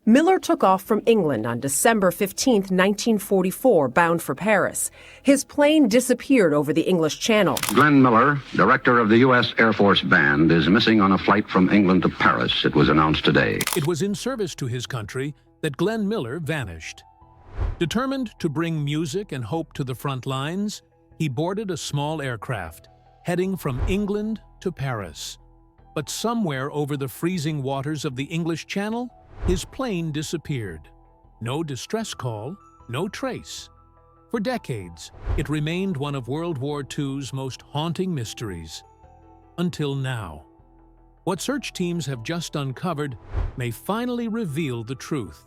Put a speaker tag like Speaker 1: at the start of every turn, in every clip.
Speaker 1: Miller took off from England on December 15, 1944, bound for Paris. His plane disappeared over the English Channel.
Speaker 2: Glenn Miller, director of the U.S. Air Force Band, is missing on a flight from England to Paris, it was announced today.
Speaker 3: It was in service to his country that Glenn Miller vanished. Determined to bring music and hope to the front lines, he boarded a small aircraft, heading from England to Paris. But somewhere over the freezing waters of the English Channel, his plane disappeared. No distress call, no trace. For decades, it remained one of World War II's most haunting mysteries. Until now. What search teams have just uncovered may finally reveal the truth,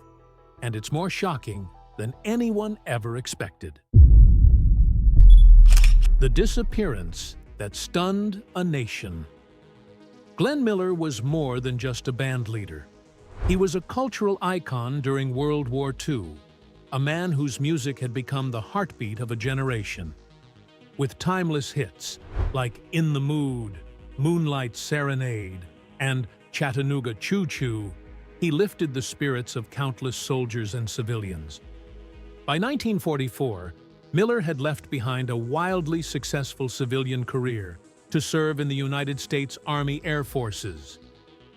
Speaker 3: and it's more shocking than anyone ever expected. The disappearance that stunned a nation. Glenn Miller was more than just a band leader. He was a cultural icon during World War II, a man whose music had become the heartbeat of a generation. With timeless hits like In the Mood, Moonlight Serenade, and Chattanooga Choo Choo, he lifted the spirits of countless soldiers and civilians. By 1944, Miller had left behind a wildly successful civilian career to serve in the United States Army Air Forces.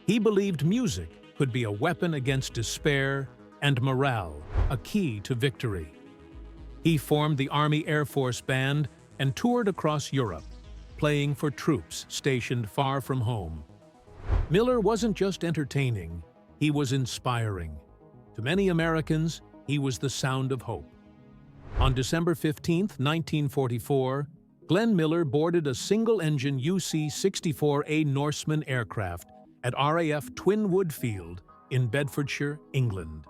Speaker 3: He believed music could be a weapon against despair and morale, a key to victory. He formed the Army Air Force Band and toured across Europe, playing for troops stationed far from home. Miller wasn't just entertaining, he was inspiring. To many Americans, he was the sound of hope. On December 15, 1944, Glenn Miller boarded a single-engine UC-64A Norseman aircraft at RAF Twinwood Field in Bedfordshire, England.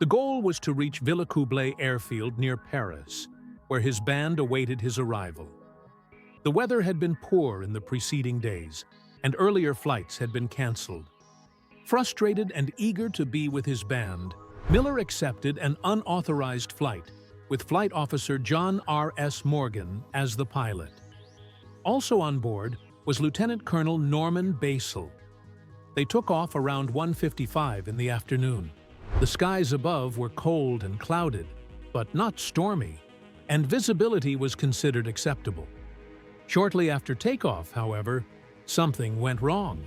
Speaker 3: The goal was to reach Villacoublay Airfield near Paris, where his band awaited his arrival. The weather had been poor in the preceding days, and earlier flights had been cancelled. Frustrated and eager to be with his band, Miller accepted an unauthorized flight, with Flight Officer John R.S. Morgan as the pilot. Also on board was Lieutenant Colonel Norman Basil. They took off around 1:55 in the afternoon. The skies above were cold and clouded, but not stormy, and visibility was considered acceptable. Shortly after takeoff, however, something went wrong.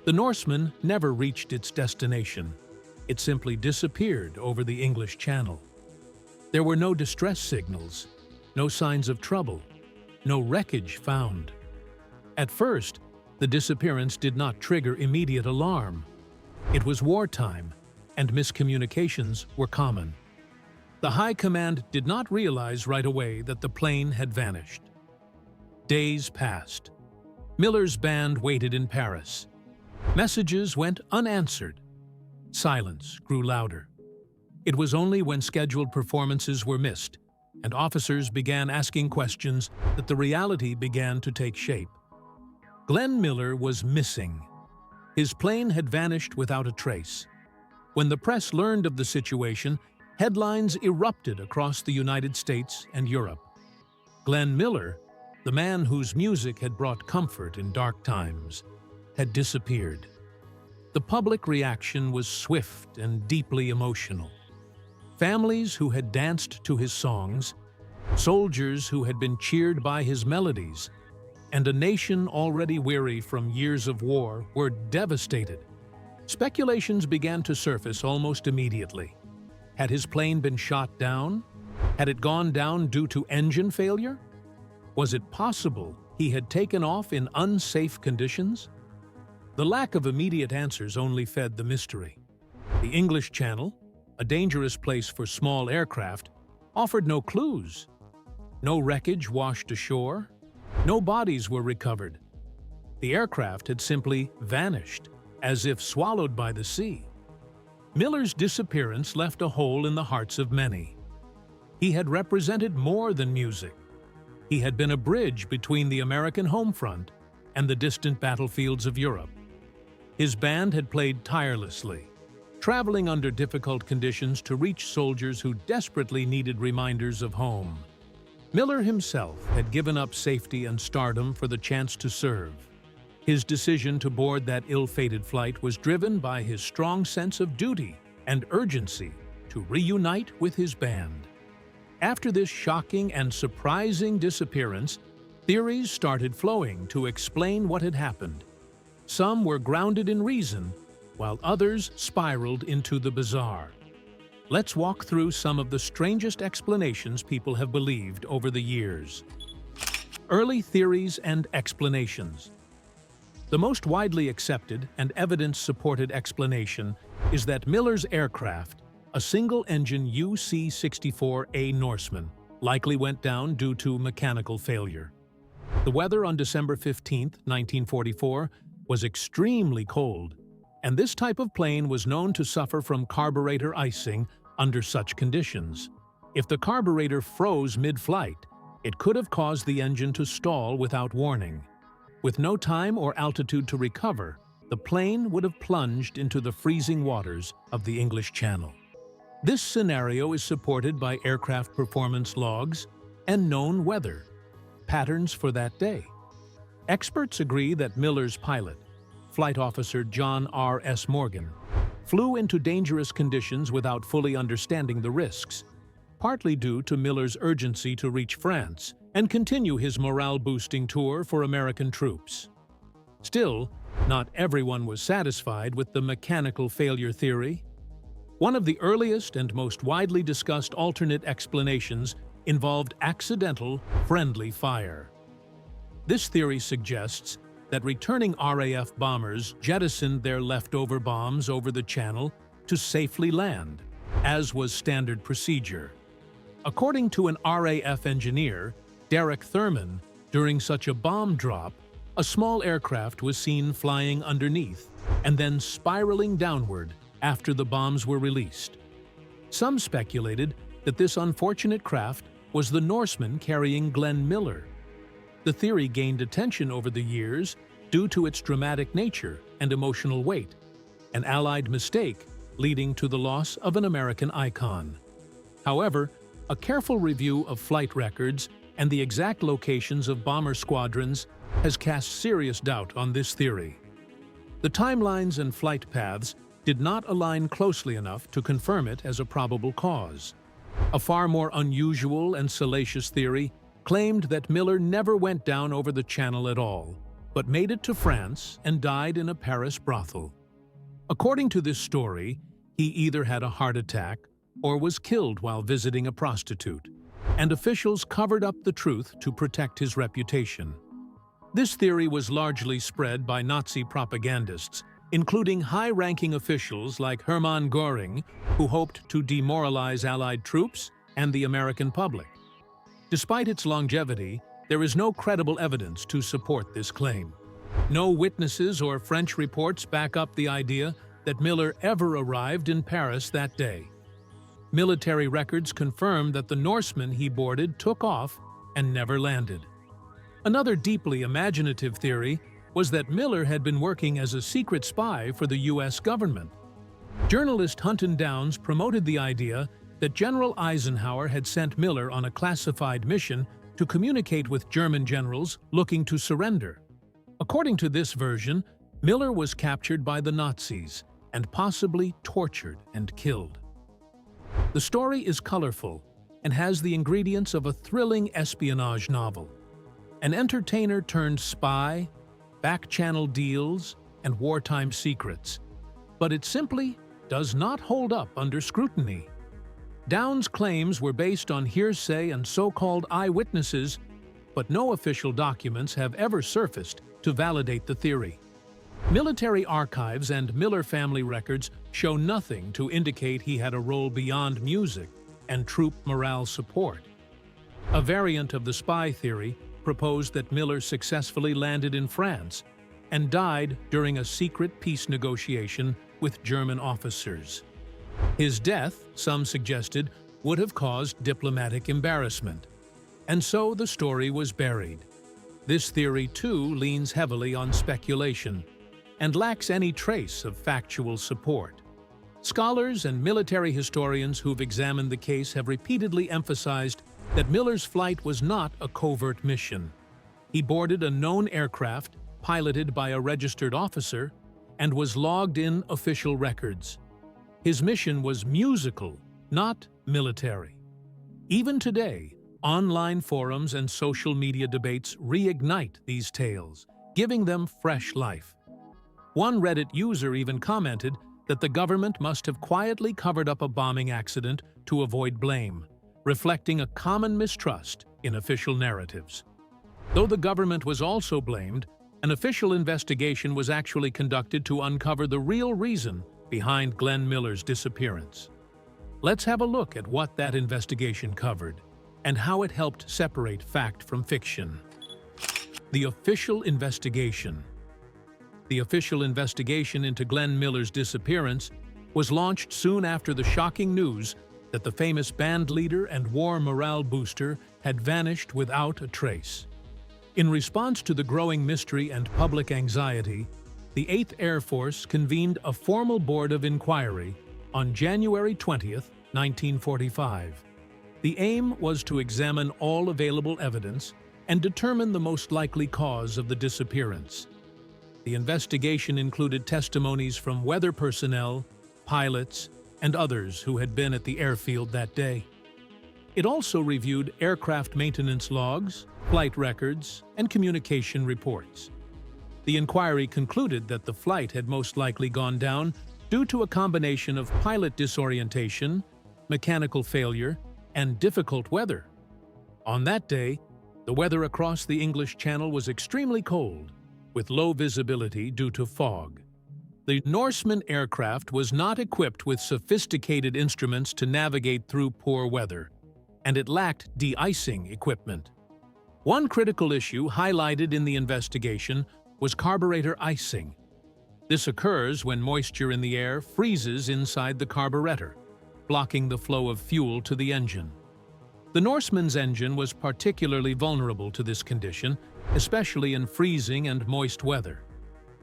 Speaker 3: The Norseman never reached its destination. It simply disappeared over the English Channel. There were no distress signals, no signs of trouble, no wreckage found. At first, the disappearance did not trigger immediate alarm. It was wartime, and miscommunications were common. The High Command did not realize right away that the plane had vanished. Days passed. Miller's band waited in Paris. Messages went unanswered. Silence grew louder. It was only when scheduled performances were missed and officers began asking questions that the reality began to take shape. Glenn Miller was missing. His plane had vanished without a trace. When the press learned of the situation, headlines erupted across the United States and Europe. Glenn Miller, the man whose music had brought comfort in dark times, had disappeared. The public reaction was swift and deeply emotional. Families who had danced to his songs, soldiers who had been cheered by his melodies, and a nation already weary from years of war were devastated. Speculations began to surface almost immediately. Had his plane been shot down? Had it gone down due to engine failure? Was it possible he had taken off in unsafe conditions? The lack of immediate answers only fed the mystery. The English Channel, a dangerous place for small aircraft, offered no clues. No wreckage washed ashore. No bodies were recovered. The aircraft had simply vanished, as if swallowed by the sea. Miller's disappearance left a hole in the hearts of many. He had represented more than music. He had been a bridge between the American home front and the distant battlefields of Europe. His band had played tirelessly, traveling under difficult conditions to reach soldiers who desperately needed reminders of home. Miller himself had given up safety and stardom for the chance to serve. His decision to board that ill-fated flight was driven by his strong sense of duty and urgency to reunite with his band. After this shocking and surprising disappearance, theories started flowing to explain what had happened. Some were grounded in reason, while others spiraled into the bizarre. Let's walk through some of the strangest explanations people have believed over the years. Early theories and explanations. The most widely accepted and evidence-supported explanation is that Miller's aircraft, a single-engine UC-64A Norseman, likely went down due to mechanical failure. The weather on December 15, 1944, was extremely cold, and this type of plane was known to suffer from carburetor icing under such conditions. If the carburetor froze mid-flight, it could have caused the engine to stall without warning. With no time or altitude to recover, the plane would have plunged into the freezing waters of the English Channel. This scenario is supported by aircraft performance logs and known weather patterns for that day. Experts agree that Miller's pilot, Flight Officer John R.S. Morgan, flew into dangerous conditions without fully understanding the risks, partly due to Miller's urgency to reach France and continue his morale-boosting tour for American troops. Still, not everyone was satisfied with the mechanical failure theory. One of the earliest and most widely discussed alternate explanations involved accidental, friendly fire. This theory suggests that returning RAF bombers jettisoned their leftover bombs over the channel to safely land, as was standard procedure. According to an RAF engineer, Derek Thurman, during such a bomb drop, a small aircraft was seen flying underneath and then spiraling downward after the bombs were released. Some speculated that this unfortunate craft was the Norseman carrying Glenn Miller. The theory gained attention over the years due to its dramatic nature and emotional weight, an Allied mistake leading to the loss of an American icon. However, a careful review of flight records and the exact locations of bomber squadrons has cast serious doubt on this theory. The timelines and flight paths did not align closely enough to confirm it as a probable cause. A far more unusual and salacious theory claimed that Miller never went down over the Channel at all, but made it to France and died in a Paris brothel. According to this story, he either had a heart attack or was killed while visiting a prostitute, and officials covered up the truth to protect his reputation. This theory was largely spread by Nazi propagandists, including high-ranking officials like Hermann Göring, who hoped to demoralize Allied troops and the American public. Despite its longevity, there is no credible evidence to support this claim. No witnesses or French reports back up the idea that Miller ever arrived in Paris that day. Military records confirm that the Norseman he boarded took off and never landed. Another deeply imaginative theory was that Miller had been working as a secret spy for the U.S. government. Journalist Hunton Downs promoted the idea that General Eisenhower had sent Miller on a classified mission to communicate with German generals looking to surrender. According to this version, Miller was captured by the Nazis and possibly tortured and killed. The story is colorful and has the ingredients of a thrilling espionage novel. An entertainer turned spy, back-channel deals, and wartime secrets, but it simply does not hold up under scrutiny. Downs' claims were based on hearsay and so-called eyewitnesses, but no official documents have ever surfaced to validate the theory. Military archives and Miller family records show nothing to indicate he had a role beyond music and troop morale support. A variant of the spy theory proposed that Miller successfully landed in France and died during a secret peace negotiation with German officers. His death, some suggested, would have caused diplomatic embarrassment, and so the story was buried. This theory, too, leans heavily on speculation and lacks any trace of factual support. Scholars and military historians who've examined the case have repeatedly emphasized that Miller's flight was not a covert mission. He boarded a known aircraft, piloted by a registered officer, and was logged in official records. His mission was musical, not military. Even today, online forums and social media debates reignite these tales, giving them fresh life. One Reddit user even commented that the government must have quietly covered up a bombing accident to avoid blame, reflecting a common mistrust in official narratives. Though the government was also blamed, an official investigation was actually conducted to uncover the real reason behind Glenn Miller's disappearance. Let's have a look at what that investigation covered and how it helped separate fact from fiction. The official investigation. The official investigation into Glenn Miller's disappearance was launched soon after the shocking news that the famous band leader and war morale booster had vanished without a trace. In response to the growing mystery and public anxiety, the 8th Air Force convened a formal board of inquiry on January 20, 1945. The aim was to examine all available evidence and determine the most likely cause of the disappearance. The investigation included testimonies from weather personnel, pilots, and others who had been at the airfield that day. It also reviewed aircraft maintenance logs, flight records, and communication reports. The inquiry concluded that the flight had most likely gone down due to a combination of pilot disorientation, mechanical failure, and difficult weather. On that day, the weather across the English Channel was extremely cold, with low visibility due to fog. The Norseman aircraft was not equipped with sophisticated instruments to navigate through poor weather, and it lacked de-icing equipment. One critical issue highlighted in the investigation was carburetor icing. This occurs when moisture in the air freezes inside the carburetor, blocking the flow of fuel to the engine. The Norseman's engine was particularly vulnerable to this condition, especially in freezing and moist weather.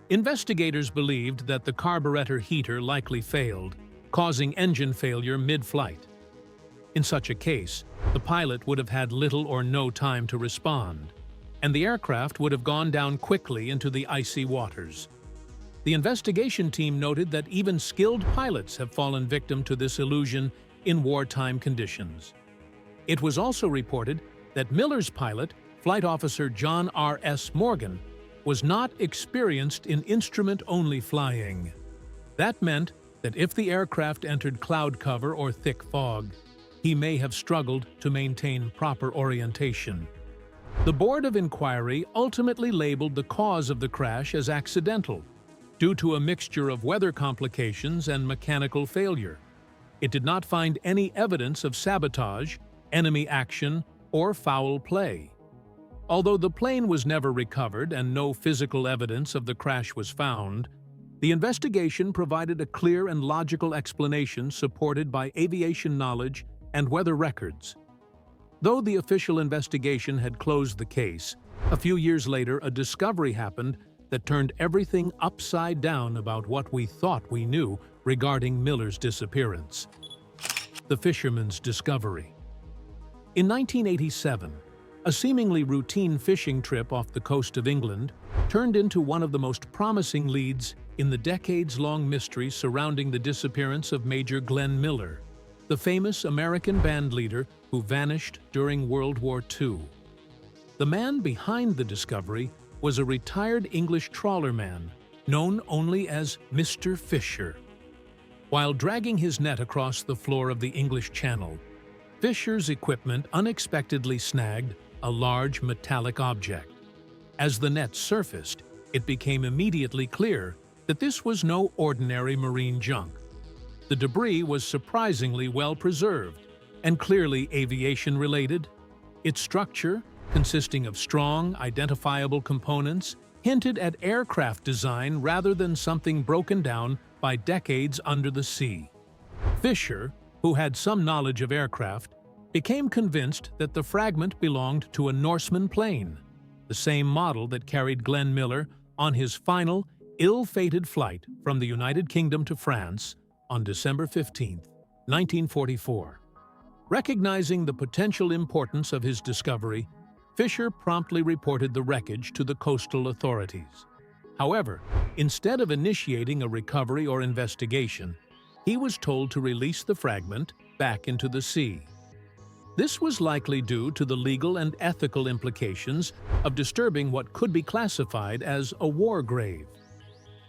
Speaker 3: Investigators believed that the carburetor heater likely failed, causing engine failure mid-flight. In such a case, the pilot would have had little or no time to respond, and the aircraft would have gone down quickly into the icy waters. The investigation team noted that even skilled pilots have fallen victim to this illusion in wartime conditions. It was also reported that Miller's pilot, Flight Officer John R.S. Morgan, was not experienced in instrument-only flying. That meant that if the aircraft entered cloud cover or thick fog, he may have struggled to maintain proper orientation. The Board of Inquiry ultimately labeled the cause of the crash as accidental, due to a mixture of weather complications and mechanical failure. It did not find any evidence of sabotage, enemy action, or foul play. Although the plane was never recovered and no physical evidence of the crash was found, the investigation provided a clear and logical explanation supported by aviation knowledge and weather records. Though the official investigation had closed the case, a few years later a discovery happened that turned everything upside down about what we thought we knew regarding Miller's disappearance. The fisherman's discovery. In 1987, a seemingly routine fishing trip off the coast of England turned into one of the most promising leads in the decades-long mystery surrounding the disappearance of Major Glenn Miller, the famous American band leader who vanished during World War II. The man behind the discovery was a retired English trawlerman known only as Mr. Fisher. While dragging his net across the floor of the English Channel, Fisher's equipment unexpectedly snagged a large metallic object. As the net surfaced, it became immediately clear that this was no ordinary marine junk. The debris was surprisingly well preserved and clearly aviation-related. Its structure, consisting of strong, identifiable components, hinted at aircraft design rather than something broken down by decades under the sea. Fisher, who had some knowledge of aircraft, became convinced that the fragment belonged to a Norseman plane, the same model that carried Glenn Miller on his final, ill-fated flight from the United Kingdom to France on December 15, 1944. Recognizing the potential importance of his discovery, Fisher promptly reported the wreckage to the coastal authorities. However, instead of initiating a recovery or investigation, he was told to release the fragment back into the sea. This was likely due to the legal and ethical implications of disturbing what could be classified as a war grave.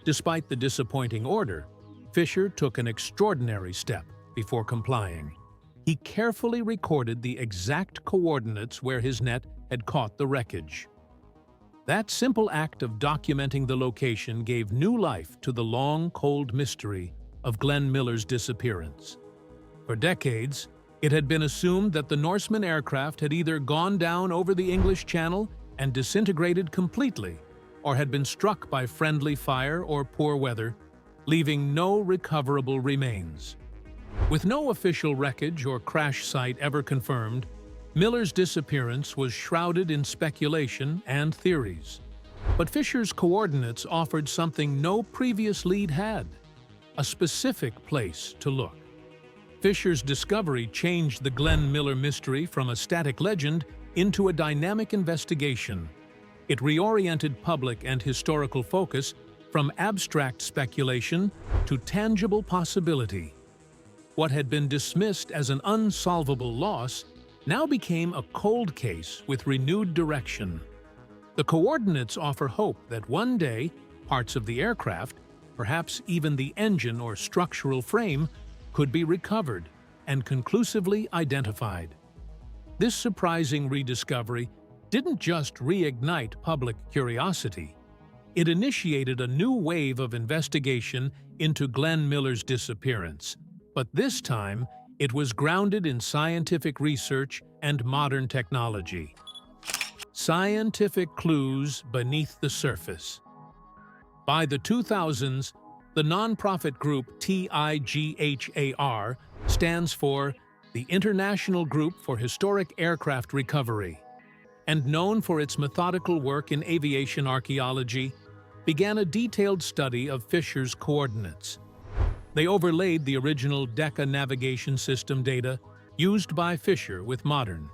Speaker 3: Despite the disappointing order, Fisher took an extraordinary step before complying. He carefully recorded the exact coordinates where his net had caught the wreckage. That simple act of documenting the location gave new life to the long, cold mystery of Glenn Miller's disappearance. For decades, it had been assumed that the Norseman aircraft had either gone down over the English Channel and disintegrated completely, or had been struck by friendly fire or poor weather, leaving no recoverable remains. With no official wreckage or crash site ever confirmed, Miller's disappearance was shrouded in speculation and theories. But Fisher's coordinates offered something no previous lead had: a specific place to look. Fisher's discovery changed the Glenn Miller mystery from a static legend into a dynamic investigation. It reoriented public and historical focus from abstract speculation to tangible possibility. What had been dismissed as an unsolvable loss now became a cold case with renewed direction. The coordinates offer hope that one day, parts of the aircraft, perhaps even the engine or structural frame, could be recovered and conclusively identified. This surprising rediscovery didn't just reignite public curiosity. It initiated a new wave of investigation into Glenn Miller's disappearance. But this time, it was grounded in scientific research and modern technology. Scientific clues beneath the surface. By the 2000s, the nonprofit group TIGHAR stands for the International Group for Historic Aircraft Recovery, and known for its methodical work in aviation archaeology, began a detailed study of Fisher's coordinates. They overlaid the original Decca navigation system data used by Fisher with modern,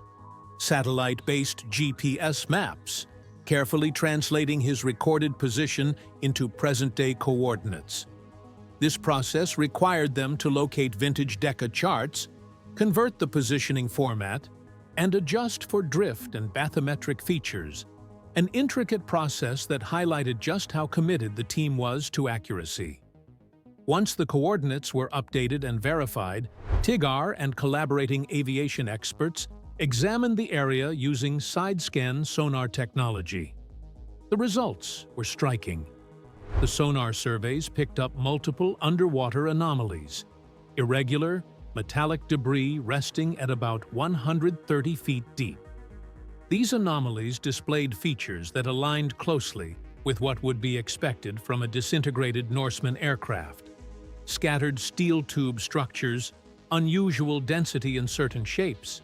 Speaker 3: satellite-based GPS maps, carefully translating his recorded position into present-day coordinates. This process required them to locate vintage Decca charts, convert the positioning format, and adjust for drift and bathymetric features, an intricate process that highlighted just how committed the team was to accuracy. Once the coordinates were updated and verified, TIGHAR and collaborating aviation experts examined the area using side-scan sonar technology. The results were striking. The sonar surveys picked up multiple underwater anomalies, irregular, metallic debris resting at about 130 feet deep. These anomalies displayed features that aligned closely with what would be expected from a disintegrated Norseman aircraft. Scattered steel tube structures, unusual density in certain shapes,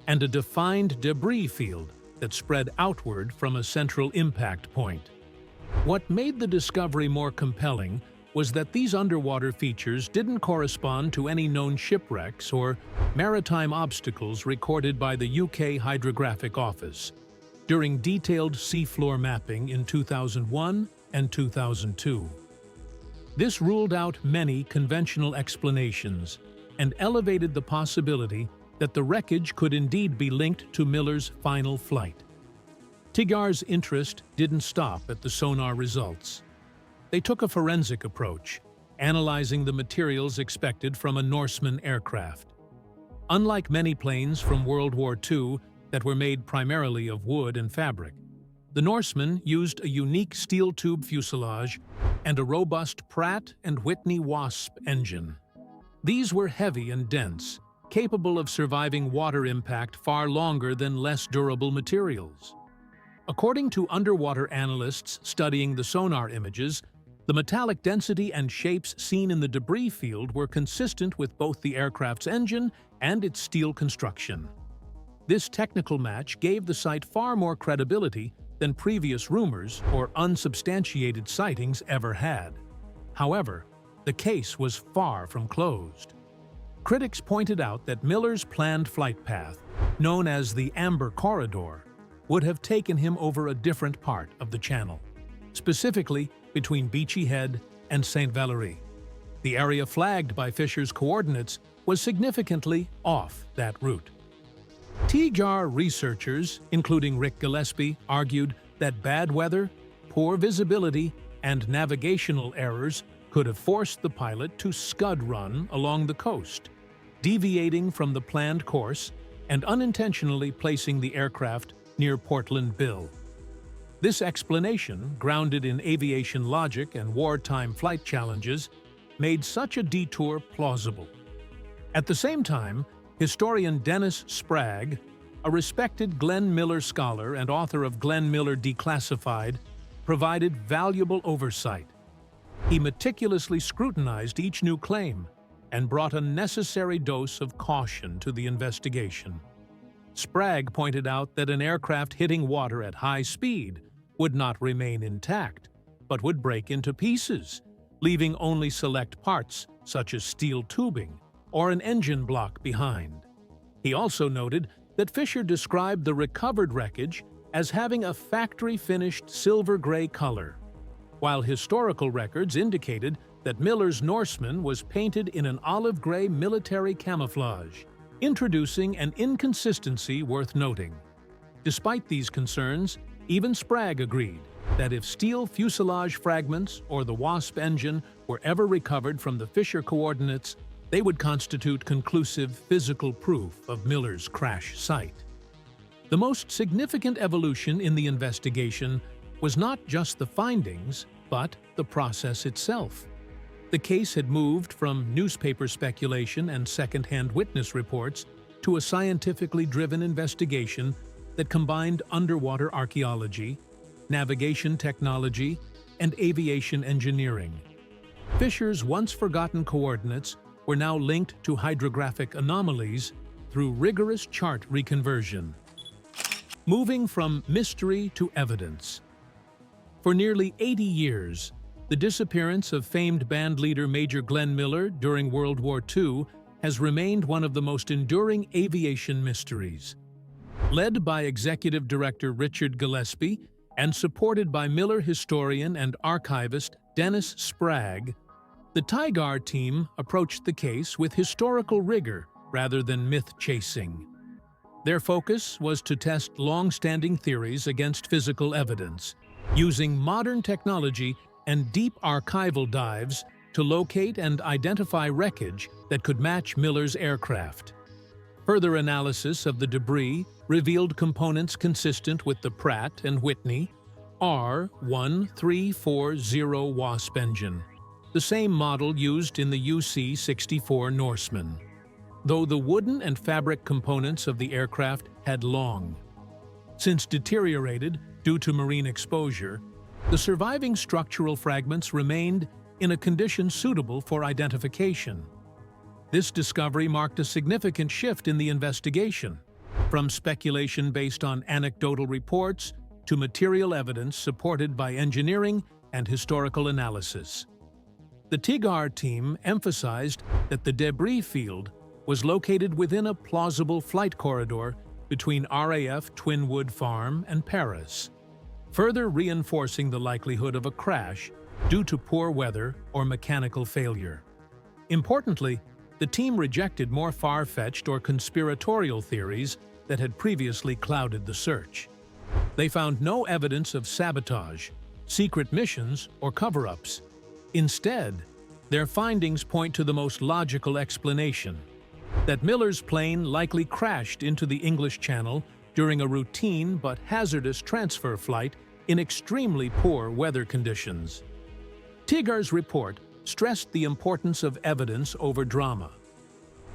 Speaker 3: and a defined debris field that spread outward from a central impact point. What made the discovery more compelling was that these underwater features didn't correspond to any known shipwrecks or maritime obstacles recorded by the UK Hydrographic Office during detailed seafloor mapping in 2001 and 2002. This ruled out many conventional explanations and elevated the possibility that the wreckage could indeed be linked to Miller's final flight. TIGHAR's interest didn't stop at the sonar results. They took a forensic approach, analyzing the materials expected from a Norseman aircraft. Unlike many planes from World War II that were made primarily of wood and fabric, the Norseman used a unique steel tube fuselage and a robust Pratt & Whitney Wasp engine. These were heavy and dense, capable of surviving water impact far longer than less durable materials. According to underwater analysts studying the sonar images, the metallic density and shapes seen in the debris field were consistent with both the aircraft's engine and its steel construction. This technical match gave the site far more credibility than previous rumors or unsubstantiated sightings ever had. However, the case was far from closed. Critics pointed out that Miller's planned flight path, known as the Amber Corridor, would have taken him over a different part of the channel, specifically between Beachy Head and St. Valery. The area flagged by Fisher's coordinates was significantly off that route. TGAR researchers, including Rick Gillespie, argued that bad weather, poor visibility, and navigational errors could have forced the pilot to scud run along the coast, deviating from the planned course and unintentionally placing the aircraft near Portland Bill. This explanation, grounded in aviation logic and wartime flight challenges, made such a detour plausible. At the same time, historian Dennis Sprague, a respected Glenn Miller scholar and author of Glenn Miller Declassified, provided valuable oversight. He meticulously scrutinized each new claim and brought a necessary dose of caution to the investigation. Sprague pointed out that an aircraft hitting water at high speed would not remain intact, but would break into pieces, leaving only select parts, such as steel tubing or an engine block, behind. He also noted that Fisher described the recovered wreckage as having a factory-finished silver-gray color, while historical records indicated that Miller's Norseman was painted in an olive-gray military camouflage, introducing an inconsistency worth noting. Despite these concerns, even Sprague agreed that if steel fuselage fragments or the Wasp engine were ever recovered from the Fisher coordinates, they would constitute conclusive physical proof of Miller's crash site. The most significant evolution in the investigation was not just the findings, but the process itself. The case had moved from newspaper speculation and second-hand witness reports to a scientifically driven investigation that combined underwater archaeology, navigation technology, and aviation engineering. Fisher's once-forgotten coordinates were now linked to hydrographic anomalies through rigorous chart reconversion. Moving from mystery to evidence. For nearly 80 years, the disappearance of famed bandleader Major Glenn Miller during World War II has remained one of the most enduring aviation mysteries. Led by Executive Director Richard Gillespie and supported by Miller historian and archivist Dennis Sprague, the TGAR team approached the case with historical rigor rather than myth-chasing. Their focus was to test long-standing theories against physical evidence, using modern technology and deep archival dives to locate and identify wreckage that could match Miller's aircraft. Further analysis of the debris revealed components consistent with the Pratt & Whitney R1340 Wasp engine, the same model used in the UC-64 Norseman, though the wooden and fabric components of the aircraft had long since deteriorated due to marine exposure. The surviving structural fragments remained in a condition suitable for identification. This discovery marked a significant shift in the investigation, from speculation based on anecdotal reports to material evidence supported by engineering and historical analysis. The TGAR team emphasized that the debris field was located within a plausible flight corridor between RAF Twinwood Farm and Paris, further reinforcing the likelihood of a crash due to poor weather or mechanical failure. Importantly, the team rejected more far-fetched or conspiratorial theories that had previously clouded the search. They found no evidence of sabotage, secret missions, or cover-ups. Instead, their findings point to the most logical explanation: that Miller's plane likely crashed into the English Channel during a routine but hazardous transfer flight in extremely poor weather conditions. TGAR's report stressed the importance of evidence over drama.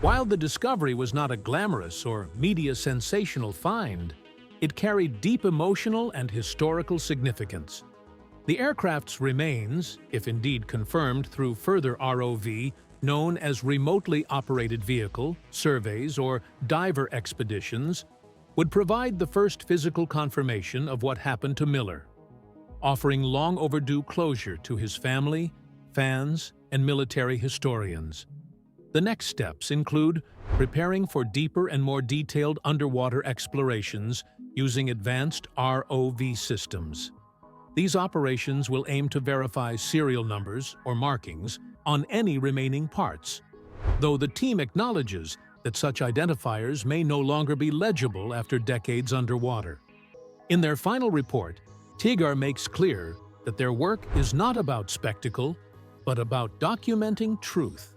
Speaker 3: While the discovery was not a glamorous or media-sensational find, it carried deep emotional and historical significance. The aircraft's remains, if indeed confirmed through further ROV, known as remotely operated vehicle, surveys, or diver expeditions, would provide the first physical confirmation of what happened to Miller, offering long-overdue closure to his family, fans, and military historians. The next steps include preparing for deeper and more detailed underwater explorations using advanced ROV systems. These operations will aim to verify serial numbers or markings on any remaining parts, though the team acknowledges that such identifiers may no longer be legible after decades underwater. In their final report, TIGAR makes clear that their work is not about spectacle, but about documenting truth.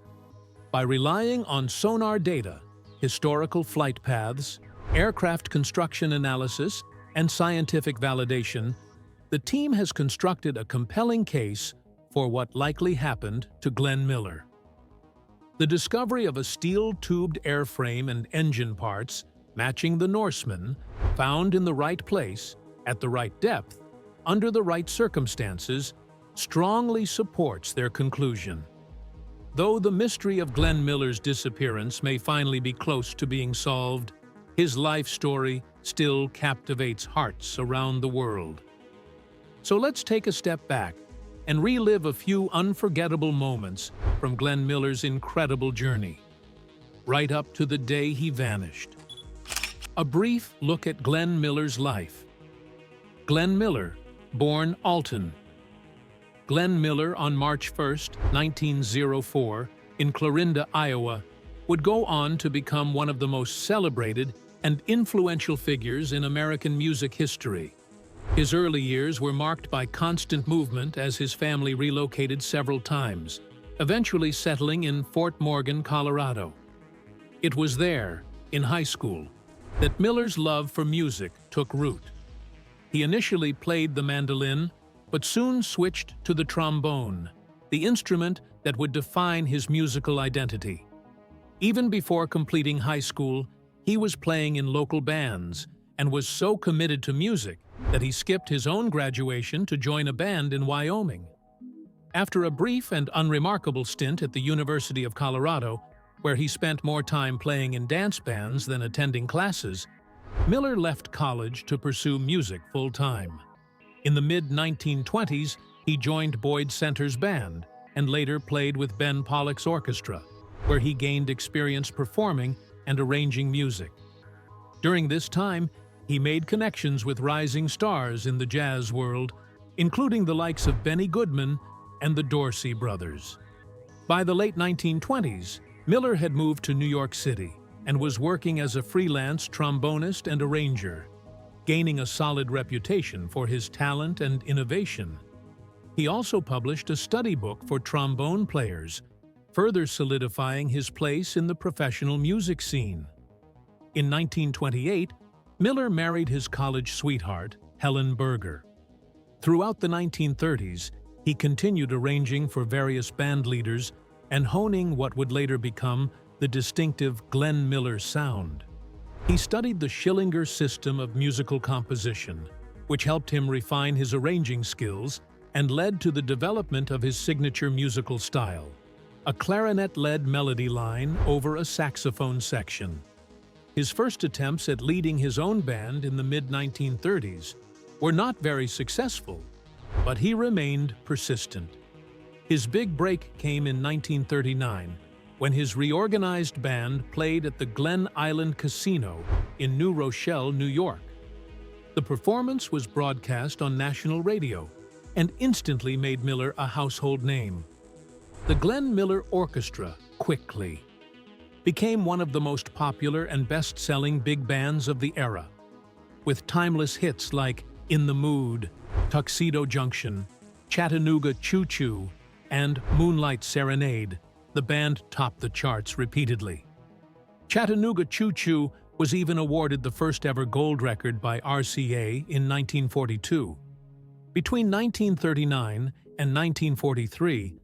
Speaker 3: By relying on sonar data, historical flight paths, aircraft construction analysis, and scientific validation, the team has constructed a compelling case for what likely happened to Glenn Miller. The discovery of a steel-tubed airframe and engine parts matching the Norseman, found in the right place, at the right depth, under the right circumstances, strongly supports their conclusion. Though the mystery of Glenn Miller's disappearance may finally be close to being solved, his life story still captivates hearts around the world. So let's take a step back and relive a few unforgettable moments from Glenn Miller's incredible journey, right up to the day he vanished. A brief look at Glenn Miller's life. Glenn Miller, born Alton. Glenn Miller, on March 1, 1904, in Clarinda, Iowa, would go on to become one of the most celebrated and influential figures in American music history. His early years were marked by constant movement as his family relocated several times, eventually settling in Fort Morgan, Colorado. It was there, in high school, that Miller's love for music took root. He initially played the mandolin, but soon switched to the trombone, the instrument that would define his musical identity. Even before completing high school, he was playing in local bands and was so committed to music that he skipped his own graduation to join a band in Wyoming. After a brief and unremarkable stint at the University of Colorado, where he spent more time playing in dance bands than attending classes, Miller left college to pursue music full-time. In the mid-1920s, he joined Boyd Center's band and later played with Ben Pollock's orchestra, where he gained experience performing and arranging music. During this time, he made connections with rising stars in the jazz world, including the likes of Benny Goodman and the Dorsey brothers. By the late 1920s, Miller had moved to New York City and was working as a freelance trombonist and arranger, gaining a solid reputation for his talent and innovation. He also published a study book for trombone players, further solidifying his place in the professional music scene. In 1928, Miller married his college sweetheart, Helen Berger. Throughout the 1930s, he continued arranging for various band leaders and honing what would later become the distinctive Glenn Miller sound. He studied the Schillinger system of musical composition, which helped him refine his arranging skills and led to the development of his signature musical style, a clarinet-led melody line over a saxophone section. His first attempts at leading his own band in the mid-1930s were not very successful, but he remained persistent. His big break came in 1939, when his reorganized band played at the Glen Island Casino in New Rochelle, New York. The performance was broadcast on national radio and instantly made Miller a household name. The Glenn Miller Orchestra quickly became one of the most popular and best-selling big bands of the era. With timeless hits like In the Mood, Tuxedo Junction, Chattanooga Choo Choo, and Moonlight Serenade, the band topped the charts repeatedly. Chattanooga Choo Choo was even awarded the first-ever gold record by RCA in 1942. Between 1939 and 1943,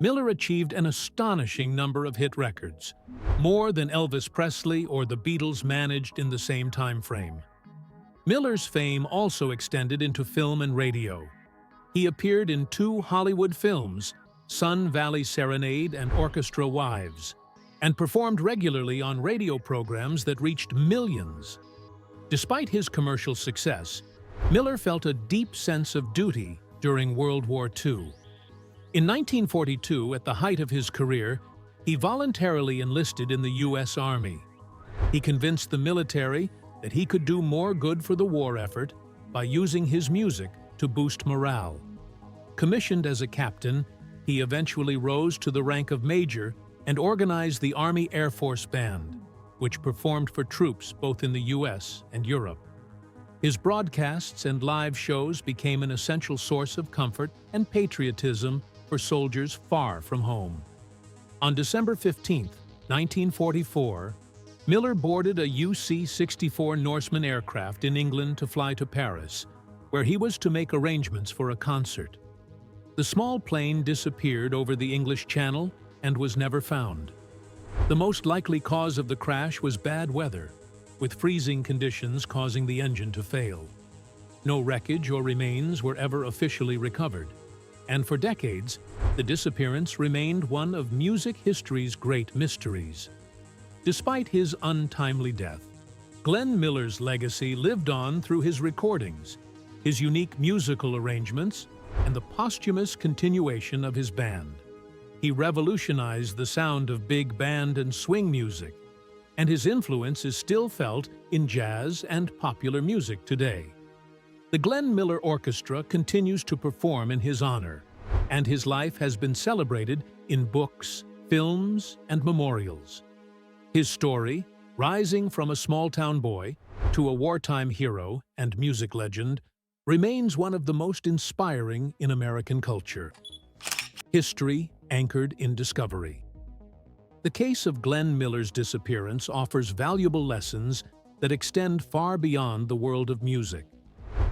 Speaker 3: Miller achieved an astonishing number of hit records, more than Elvis Presley or the Beatles managed in the same time frame. Miller's fame also extended into film and radio. He appeared in 2 Hollywood films, Sun Valley Serenade and Orchestra Wives, and performed regularly on radio programs that reached millions. Despite his commercial success, Miller felt a deep sense of duty during World War II. In 1942, at the height of his career, he voluntarily enlisted in the U.S. Army. He convinced the military that he could do more good for the war effort by using his music to boost morale. Commissioned as a captain, He eventually rose to the rank of major and organized the Army Air Force Band, which performed for troops both in the U.S. and Europe. His broadcasts and live shows became an essential source of comfort and patriotism for soldiers far from home. On December 15, 1944, Miller boarded a UC-64 Norseman aircraft in England to fly to Paris, where he was to make arrangements for a concert. The small plane disappeared over the English Channel and was never found. The most likely cause of the crash was bad weather, with freezing conditions causing the engine to fail. No wreckage or remains were ever officially recovered, and for decades, the disappearance remained one of music history's great mysteries. Despite his untimely death, Glenn Miller's legacy lived on through his recordings, his unique musical arrangements, and the posthumous continuation of his band. He revolutionized the sound of big band and swing music, and his influence is still felt in jazz and popular music today. The Glenn Miller Orchestra continues to perform in his honor, and his life has been celebrated in books, films, and memorials. His story, rising from a small-town boy to a wartime hero and music legend, remains one of the most inspiring in American culture. History anchored in discovery. The case of Glenn Miller's disappearance offers valuable lessons that extend far beyond the world of music.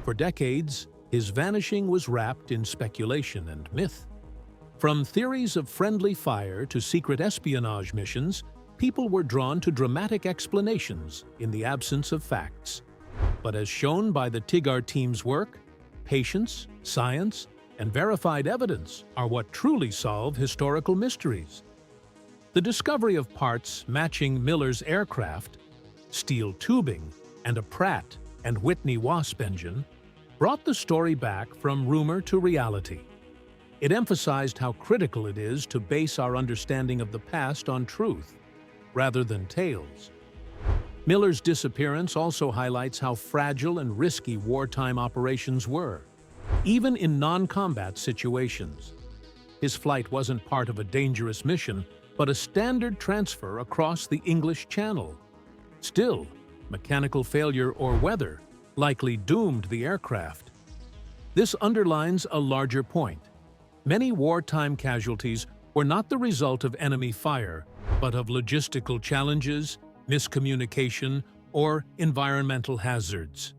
Speaker 3: For decades, his vanishing was wrapped in speculation and myth. From theories of friendly fire to secret espionage missions, people were drawn to dramatic explanations in the absence of facts. But as shown by the Tigard team's work, patience, science, and verified evidence are what truly solve historical mysteries. The discovery of parts matching Miller's aircraft, steel tubing, and a Pratt and Whitney Wasp engine brought the story back from rumor to reality. It emphasized how critical it is to base our understanding of the past on truth, rather than tales. Miller's disappearance also highlights how fragile and risky wartime operations were, even in non-combat situations. His flight wasn't part of a dangerous mission, but a standard transfer across the English Channel. Still, mechanical failure or weather likely doomed the aircraft. This underlines a larger point. Many wartime casualties were not the result of enemy fire, but of logistical challenges, miscommunication, or environmental hazards.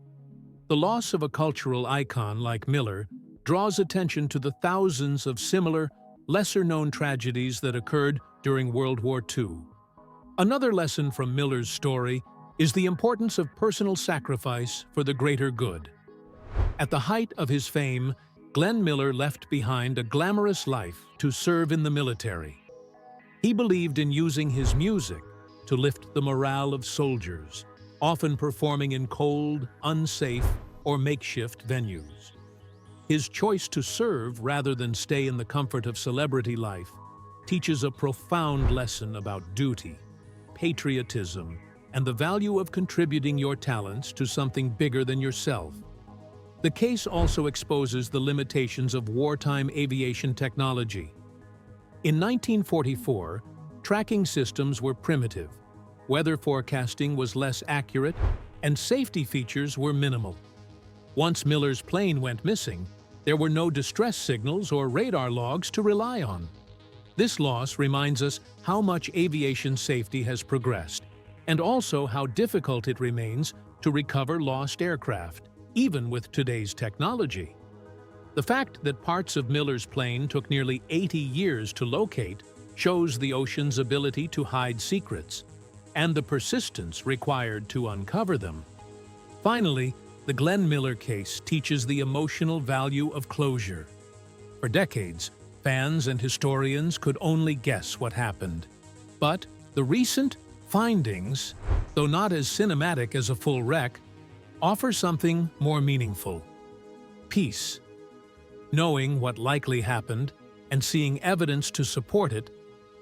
Speaker 3: The loss of a cultural icon like Miller draws attention to the thousands of similar, lesser-known tragedies that occurred during World War II. Another lesson from Miller's story is the importance of personal sacrifice for the greater good. At the height of his fame, Glenn Miller left behind a glamorous life to serve in the military. He believed in using his music to lift the morale of soldiers, often performing in cold, unsafe, or makeshift venues. His choice to serve rather than stay in the comfort of celebrity life teaches a profound lesson about duty, patriotism, and the value of contributing your talents to something bigger than yourself. The case also exposes the limitations of wartime aviation technology. In 1944, tracking systems were primitive, weather forecasting was less accurate, and safety features were minimal. Once Miller's plane went missing, there were no distress signals or radar logs to rely on. This loss reminds us how much aviation safety has progressed, and also how difficult it remains to recover lost aircraft, even with today's technology. The fact that parts of Miller's plane took nearly 80 years to locate shows the ocean's ability to hide secrets, and the persistence required to uncover them. Finally, the Glenn Miller case teaches the emotional value of closure. For decades, fans and historians could only guess what happened. But the recent findings, though not as cinematic as a full wreck, offer something more meaningful: peace. Knowing what likely happened and seeing evidence to support it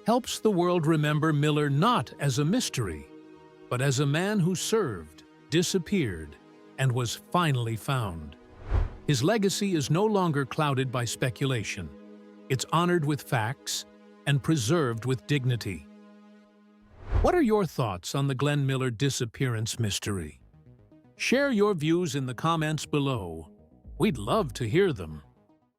Speaker 3: helps the world remember Miller not as a mystery, but as a man who served, disappeared, and was finally found. His legacy is no longer clouded by speculation. It's honored with facts and preserved with dignity. What are your thoughts on the Glenn Miller disappearance mystery? Share your views in the comments below. We'd love to hear them.